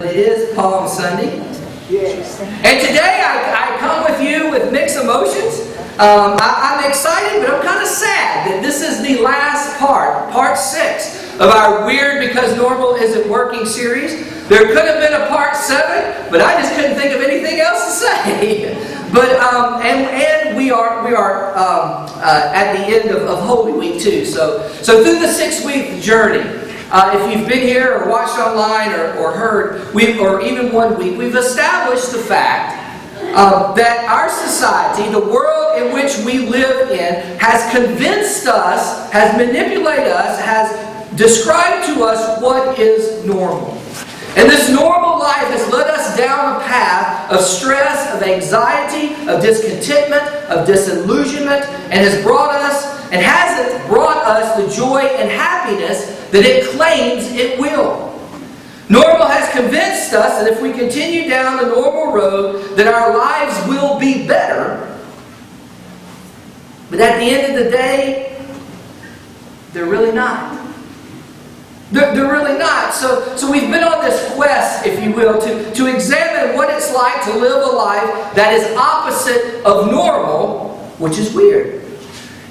It is Palm Sunday. Yes. And today I come with you with mixed emotions. I'm excited, but I'm kind of sad that this is the last part 6 of our Weird Because Normal Isn't Working series. There could have been a part 7, but I just couldn't think of anything else to say. But and we are at the end of Holy Week too. So through the 6-week journey. If you've been here or watched online or heard, or even 1 week, we've established the fact that our society, the world in which we live in, has convinced us, has manipulated us, has described to us what is normal. And this normal life has led us down a path of stress, of anxiety, of discontentment, of disillusionment, and hasn't brought us the joy and happiness that it claims it will. Normal has convinced us that if we continue down the normal road, that our lives will be better. But at the end of the day, they're really not. They're really not. So we've been on this quest, if you will, to examine what it's like to live a life that is opposite of normal, which is weird.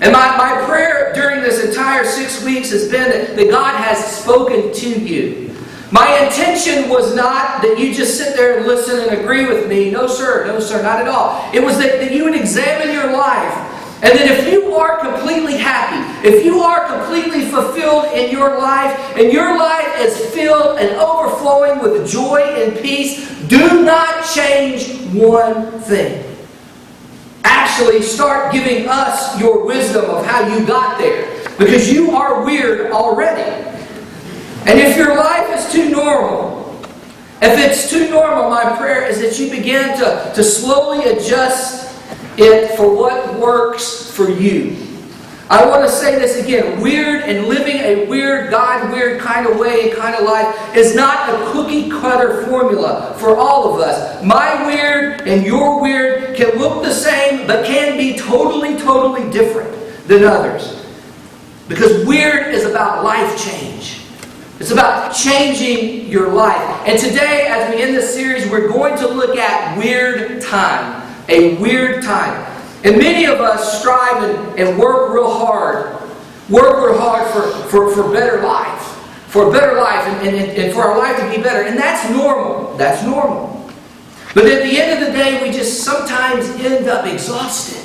And my prayer during this entire 6 weeks has been that God has spoken to you. My intention was not that you just sit there and listen and agree with me. No sir, not at all. It was that you would examine your life. And that if you are completely happy, if you are completely fulfilled in your life, and your life is filled and overflowing with joy and peace, do not change one thing. Actually, start giving us your wisdom of how you got there. Because you are weird already. And if your life is too normal, if it's too normal, my prayer is that you begin to slowly adjust it for what works for you. I want to say this again. Weird and living a weird, God-weird kind of way and kind of life is not a cookie-cutter formula for all of us. My weird and your weird can look the same, but can be totally, totally different than others. Because weird is about life change. It's about changing your life. And today, as we end this series, we're going to look at weird time. A weird time. And many of us strive and work real hard. Work real hard for better life. For a better life and for our life to be better. And that's normal. That's normal. But at the end of the day, we just sometimes end up exhausted.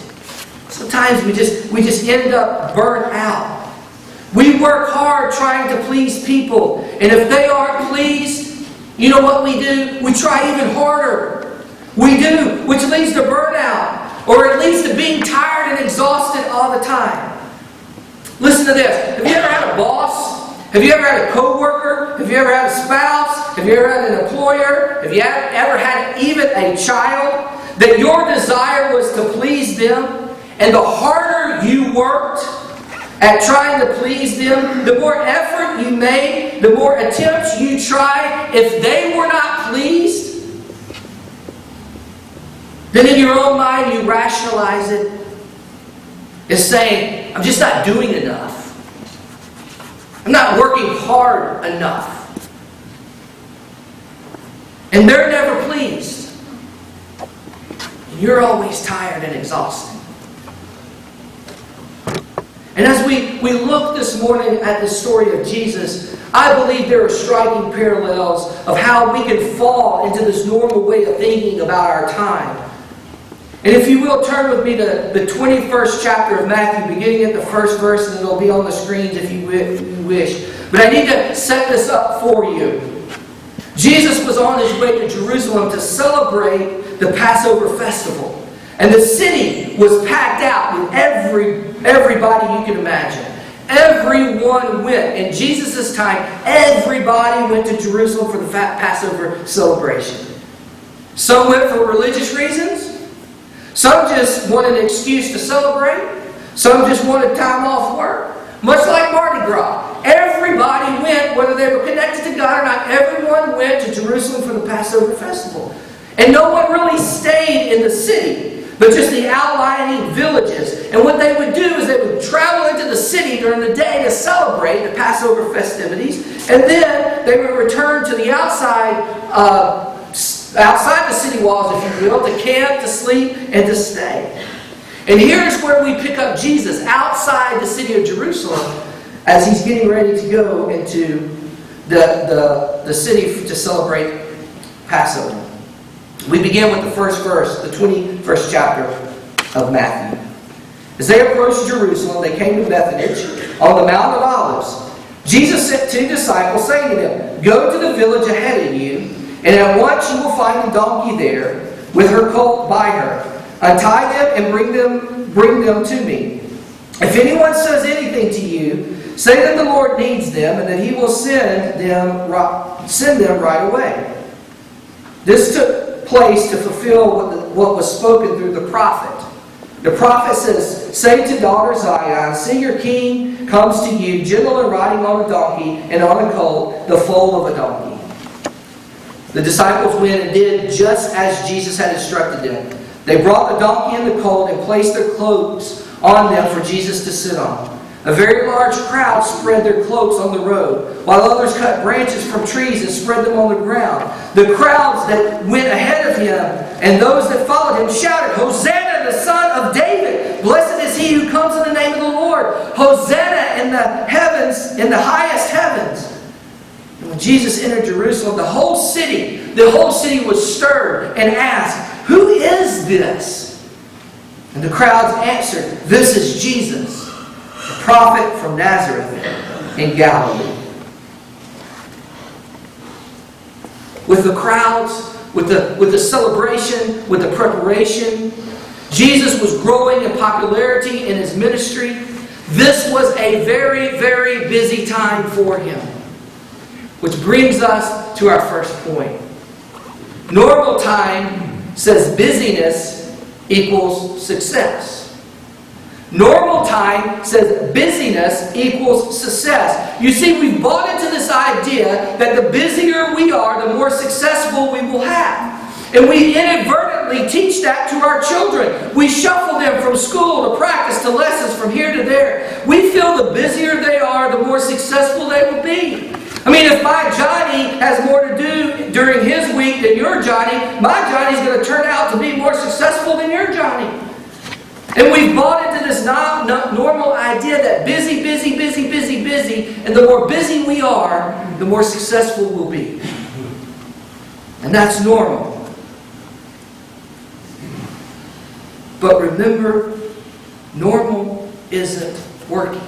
Sometimes we just end up burnt out. We work hard trying to please people. And if they aren't pleased, you know what we do? We try even harder. We do, which leads to burnout. Or it leads to being tired and exhausted all the time. Listen to this. Have you ever had a boss? Have you ever had a co-worker? Have you ever had a spouse? Have you ever had an employer? Have you ever had even a child? That your desire was to please them, and the harder you worked at trying to please them, the more effort you made, the more attempts you tried, if they were not pleased, then in your own mind you rationalize it as saying, I'm just not doing enough. I'm not working hard enough. And they're never pleased. And you're always tired and exhausted. And as we look this morning at the story of Jesus, I believe there are striking parallels of how we can fall into this normal way of thinking about our time. And if you will, turn with me to the 21st chapter of Matthew, beginning at the first verse, and it'll be on the screens if you wish. But I need to set this up for you. Jesus was on his way to Jerusalem to celebrate the Passover festival. And the city was packed out with everybody you can imagine. Everyone went. In Jesus' time, everybody went to Jerusalem for the Passover celebration. Some went for religious reasons. Some just wanted an excuse to celebrate. Some just wanted time off work. Much like Mardi Gras. Everybody went, whether they were connected to God or not, everyone went to Jerusalem for the Passover festival. And no one really stayed in the city. but just the outlying villages. And what they would do is they would travel into the city during the day to celebrate the Passover festivities, and then they would return to the outside the city walls, if you will, to camp, to sleep, and to stay. And here's where we pick up Jesus, outside the city of Jerusalem, as he's getting ready to go into the city to celebrate Passover. We begin with the first verse, the 21st chapter of Matthew. As they approached Jerusalem, they came to Bethany on the Mount of Olives. Jesus sent 2 disciples, saying to them, "Go to the village ahead of you, and at once you will find a donkey there, with her colt by her. Untie them and bring them to me. If anyone says anything to you, say that the Lord needs them, and that He will send them right away." This took place to fulfill what was spoken through the prophet. The prophet says, "Say to daughter Zion, see your king comes to you, gentle and riding on a donkey, and on a colt, the foal of a donkey." The disciples went and did just as Jesus had instructed them. They brought the donkey and the colt and placed their cloaks on them for Jesus to sit on. A very large crowd spread their cloaks on the road, while others cut branches from trees and spread them on the ground. The crowds that went ahead of him and those that followed him shouted, "Hosanna, the Son of David! Blessed is he who comes in the name of the Lord! Hosanna in the heavens, in the highest heavens!" And when Jesus entered Jerusalem, the whole city was stirred and asked, "Who is this?" And the crowds answered, "This is Jesus, the prophet from Nazareth in Galilee." With the crowds, with the celebration, with the preparation, Jesus was growing in popularity in His ministry. This was a very, very busy time for Him. Which brings us to our first point. Normal time says busyness equals success. Normal time says busyness equals success. You see, we've bought into this idea that the busier we are, the more successful we will have. And we inadvertently teach that to our children. We shuffle them from school to practice to lessons from here to there. We feel the busier they are, the more successful they will be. I mean, if my Johnny has more to do during his week than your Johnny, my Johnny's going to turn out to be more successful than your Johnny. And we've bought into this normal idea that busy, and the more busy we are, the more successful we'll be. And that's normal. But remember, normal isn't working.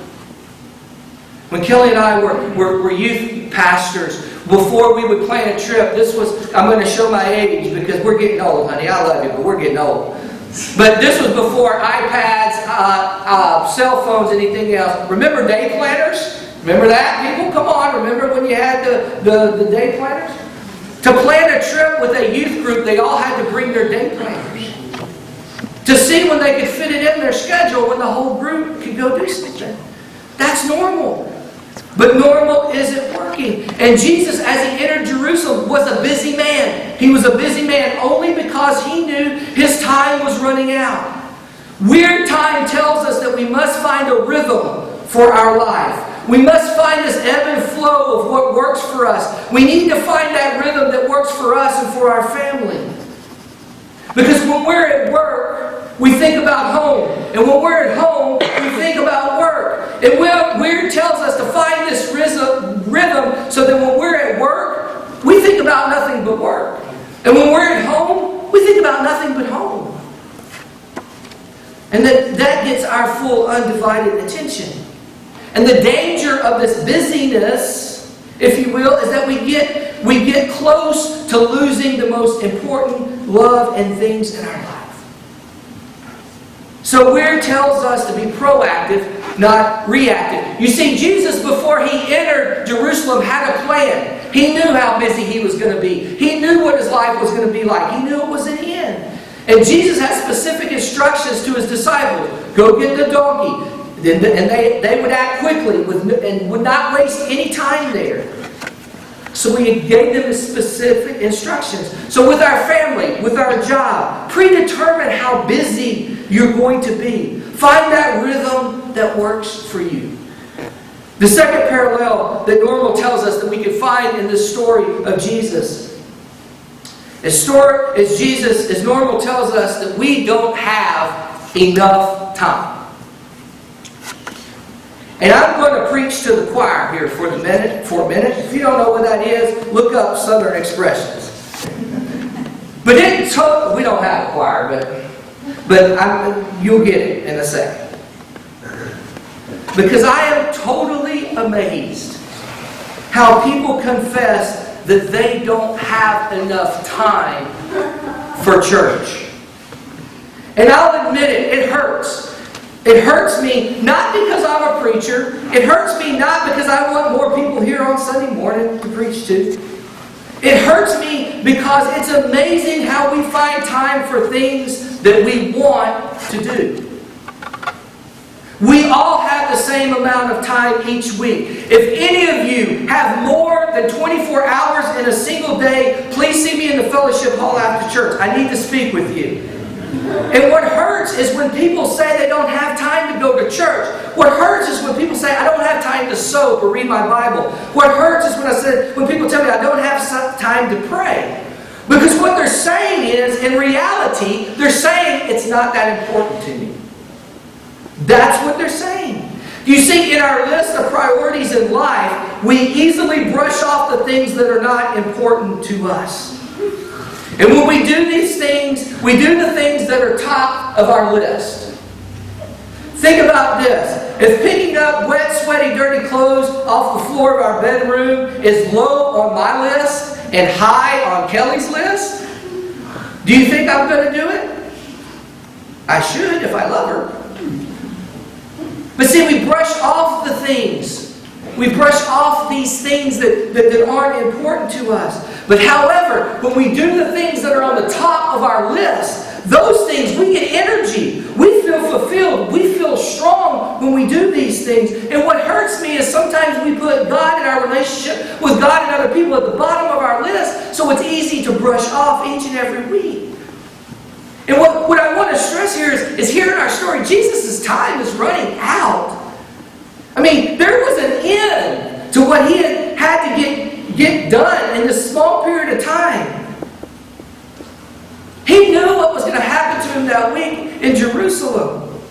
When Kelly and I were youth pastors, before we would plan a trip, I'm going to show my age because we're getting old, honey. I love you, but we're getting old. But this was before iPads, cell phones, anything else. Remember day planners? Remember that, people? Come on, remember when you had the day planners? To plan a trip with a youth group, they all had to bring their day planners. To see when they could fit it in their schedule, when the whole group could go do something. That's normal. But normal isn't working. And Jesus, as He entered Jerusalem, was a busy man. He was a busy man only because He knew His time was running out. WEiRD time tells us that we must find a rhythm for our life. We must find this ebb and flow of what works for us. We need to find that rhythm that works for us and for our family. Because when we're at work, we think about home. And when we're at home, we think about work. And WEiRD tells us to find this rhythm so that when we're at work, we think about nothing but work. And when we're at home, we think about nothing but home. And that gets our full undivided attention. And the danger of this busyness, if you will, is that we get close to losing the most important love and things in our life. So WEiRD tells us to be proactive, not reactive. You see, Jesus, before He entered Jerusalem, had a plan. He knew how busy He was going to be. He knew what His life was going to be like. He knew it was an end. And Jesus had specific instructions to His disciples. Go get the donkey. And they would act quickly and would not waste any time there. So we gave them specific instructions. So with our family, with our job, predetermine how busy you're going to be. Find that rhythm that works for you. The second parallel that Normal tells us that we can find in this story of Jesus as Normal tells us that we don't have enough time. And I'm going to preach to the choir here for a minute. If you don't know what that is, look up Southern expressions. But we don't have a choir, but you'll get it in a second. Because I am totally amazed how people confess that they don't have enough time for church. And I'll admit it hurts. It hurts me not because I'm a preacher. It hurts me not because I want more people here on Sunday morning to preach to. It hurts me because it's amazing how we find time for things that we want to do. We all have the same amount of time each week. If any of you have more than 24 hours in a single day, please see me in the fellowship hall after church. I need to speak with you. And what hurts is when people say they don't have time to go to church. What hurts is when people say, I don't have time to soap or read my Bible. What hurts is when people tell me I don't have time to pray. Because what they're saying is, in reality, they're saying it's not that important to me. That's what they're saying. You see, in our list of priorities in life, we easily brush off the things that are not important to us. And when we do these things, we do the things that are top of our list. Think about this. If picking up wet, sweaty, dirty clothes off the floor of our bedroom is low on my list and high on Kelly's list, do you think I'm going to do it? I should if I love her. But see, we brush off the things. We brush off these things that aren't important to us. But however, when we do the things that are on the top of our list, those things, we get energy. We feel fulfilled. We feel strong when we do these things. And what hurts me is sometimes we put God and our relationship with God and other people at the bottom of our list, so it's easy to brush off each and every week. And what I want to stress here is here in our story, Jesus' time is running out. I mean, there was an end to what he had to get done in this small period of time. He knew what was going to happen to him that week in Jerusalem.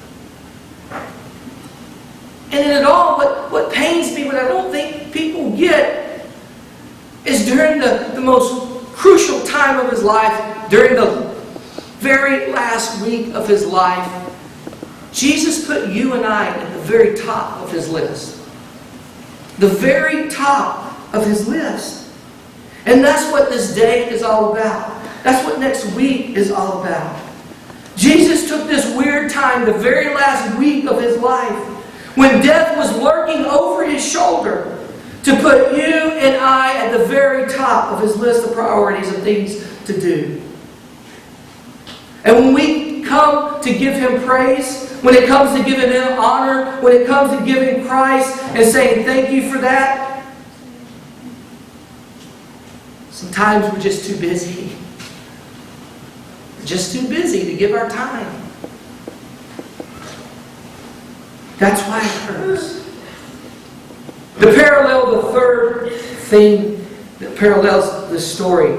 And in it all, what pains me, what I don't think people get, is during the most crucial time of his life, during the very last week of his life, Jesus put you and I at the very top of his list. The very top of his list. And that's what this day is all about. That's what next week is all about. Jesus took this weird time, the very last week of his life, when death was lurking over his shoulder, to put you and I at the very top of his list of priorities and things to do. And when we come to give him praise, when it comes to giving him honor, when it comes to giving Christ and saying thank you for that, sometimes we're just too busy. We're just too busy to give our time. That's why it hurts. The third thing that parallels this story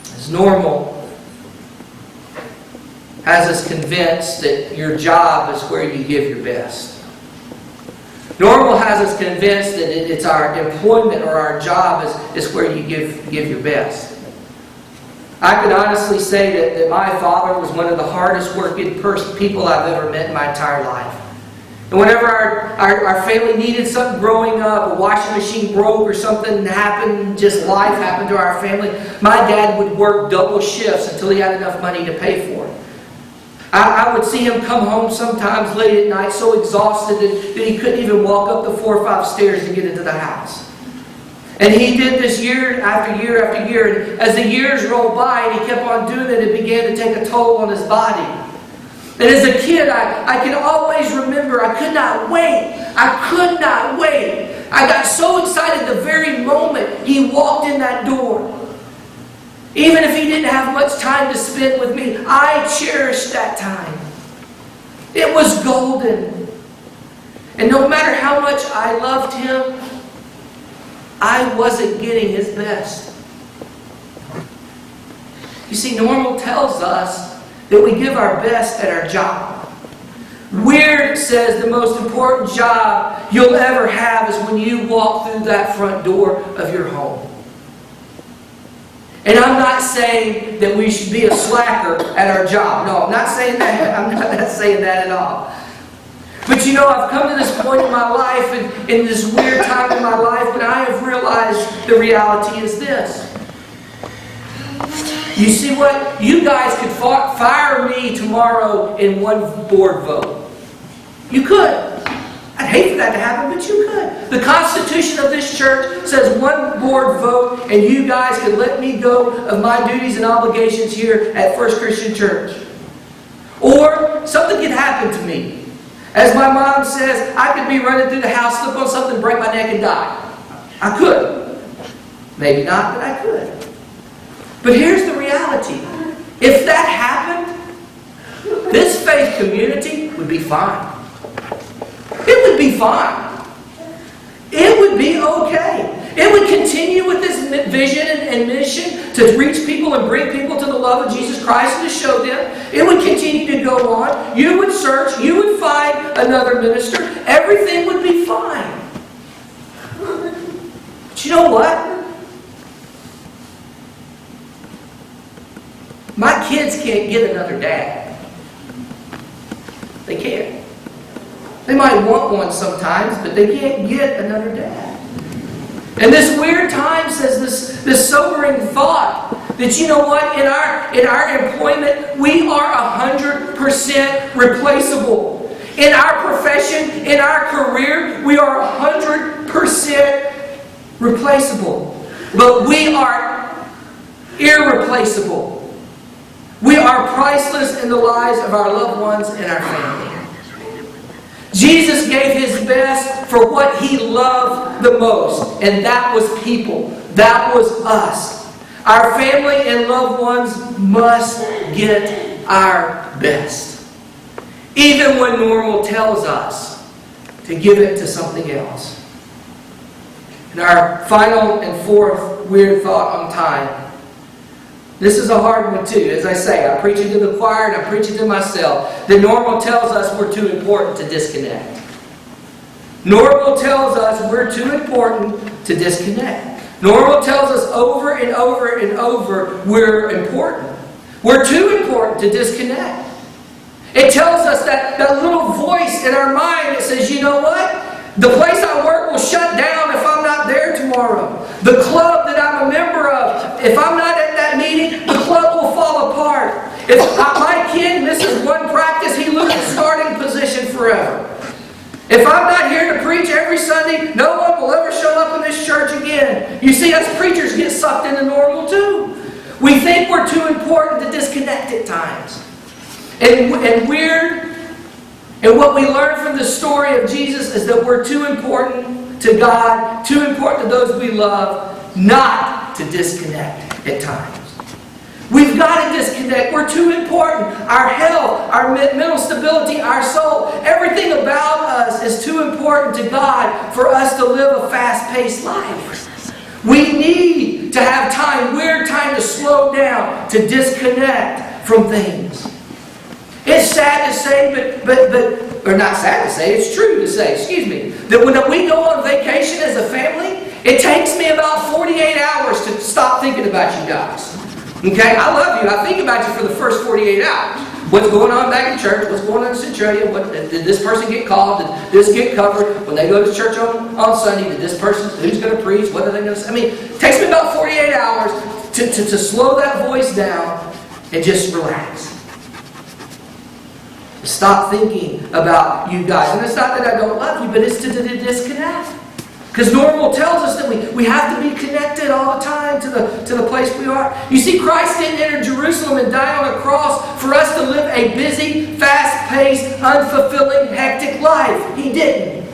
is Normal has us convinced that your job is where you give your best. Normal has us convinced that it's our employment or our job is where you give your best. I can honestly say that my father was one of the hardest working people I've ever met in my entire life. And whenever our family needed something growing up, a washing machine broke or something happened, just life happened to our family, my dad would work double shifts until he had enough money to pay for it. I would see him come home sometimes late at night so exhausted that he couldn't even walk up the 4 or 5 stairs to get into the house. And he did this year after year after year. And as the years rolled by and he kept on doing it, it began to take a toll on his body. And as a kid, I can always remember, I could not wait. I got so excited the very moment he walked in that door. Even if he didn't have much time to spend with me, I cherished that time. It was golden. And no matter how much I loved him, I wasn't getting his best. You see, normal tells us that we give our best at our job. WEiRD says the most important job you'll ever have is when you walk through that front door of your home. And I'm not saying that we should be a slacker at our job. No, I'm not saying that. I'm not saying that at all. But you know, I've come to this point in my life, and in this weird time in my life, when I have realized the reality is this. You see what? You guys could fire me tomorrow in one board vote. You could. I'd hate for that to happen, but you could. The Constitution of this church says one board vote, and you guys could let me go of my duties and obligations here at First Christian Church. Or something could happen to me. As my mom says, I could be running through the house, slip on something, break my neck, and die. I could. Maybe not, but I could. But here's the reality. If that happened, this faith community would be fine. It would be fine. It would be okay. It would continue with this vision and mission to reach people and bring people to the love of Jesus Christ and to show them. It would continue to go on. You would search. You would find another minister. Everything would be fine. But you know what? My kids can't get another dad. They can't. They might want one sometimes, but they can't get another dad. And this weird time says this sobering thought that, you know what, in our employment, we are 100% replaceable. In our profession, in our career, we are 100% replaceable. But we are irreplaceable. We are priceless in the lives of our loved ones and our family. Jesus gave His best for what He loved the most, and that was people. That was us. Our family and loved ones must get our best. Even when normal tells us to give it to something else. And our final and fourth weird thought on time. This is a hard one too. As I say, I'm preaching to the choir and I'm preaching to myself. The normal tells us we're too important to disconnect. Normal tells us we're too important to disconnect. Normal tells us over and over and over we're important. We're too important to disconnect. It tells us that little voice in our mind that says, you know what? The place I work will shut down if I'm not there tomorrow. The club that I'm a member of, if I'm not at that meeting, the club will fall apart. If my kid misses one practice, he loses starting position forever. If I'm not here to preach every Sunday, no one will ever show up in this church again. You see, us preachers get sucked into normal too. We think we're too important to disconnect at times. And WEiRD, and what we learn from the story of Jesus is that we're too important to God, too important to those we love, not to disconnect at times. We've got to disconnect. We're too important. Our health, our mental stability, our soul, everything about us is too important to God for us to live a fast-paced life. We need to have time, weird time to slow down, to disconnect from things. It's sad to say, or not sad to say, it's true to say, that when we go on vacation as a family, it takes me about 48 hours to stop thinking about you guys. Okay? I love you. I think about you for the first 48 hours. What's going on back in church? What's going on in Centralia? Did this person get called? Did this get covered? When they go to church on Sunday, did this person, who's going to preach? What are they going to say? I mean, it takes me about 48 hours to slow that voice down and just relax. Stop thinking about you guys. And it's not that I don't love you, but it's to disconnect. Because normal tells us that we have to be connected all the time to the place we are. You see, Christ didn't enter Jerusalem and die on a cross for us to live a busy, fast-paced, unfulfilling, hectic life. He didn't.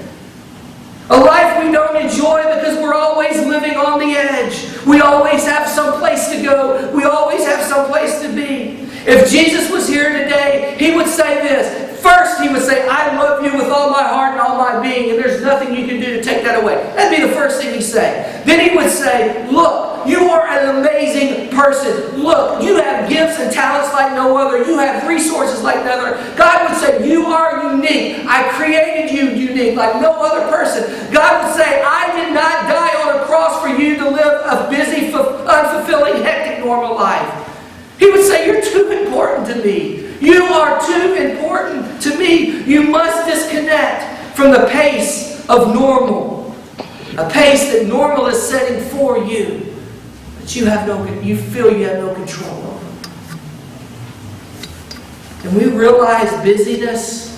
A life we don't enjoy because we're always living on the edge. We always have some place to go. We always have some place to be. If Jesus was here today, He would say this. First, He would say, I love you with all my heart and all my being, and there's nothing you can do to take that away. That'd be the first thing He'd say. Then He would say, look, you are an amazing person. Look, you have gifts and talents like no other. You have resources like no other. God would say, you are unique. I created you unique like no other person. God would say, I did not die on a cross for you to live a busy, unfulfilling, hectic, normal life. He would say, you're too important to me. You are too important to me. You must disconnect from the pace of normal. A pace that normal is setting for you. But you feel you have no control over. And we realize busyness.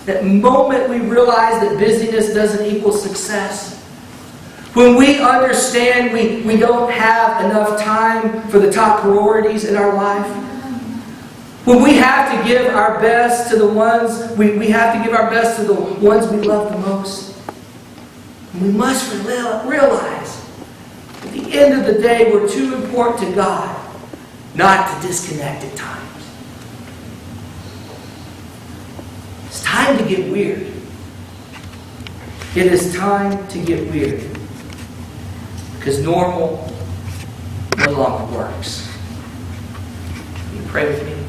That moment we realize that busyness doesn't equal success. When we understand we don't have enough time for the top priorities in our life. When we have to give our best to the ones we have to give our best to the ones we love the most. We must realize at the end of the day we're too important to God not to disconnect at times. It's time to get weird. It is time to get weird. Because normal no longer works. Will you pray with me?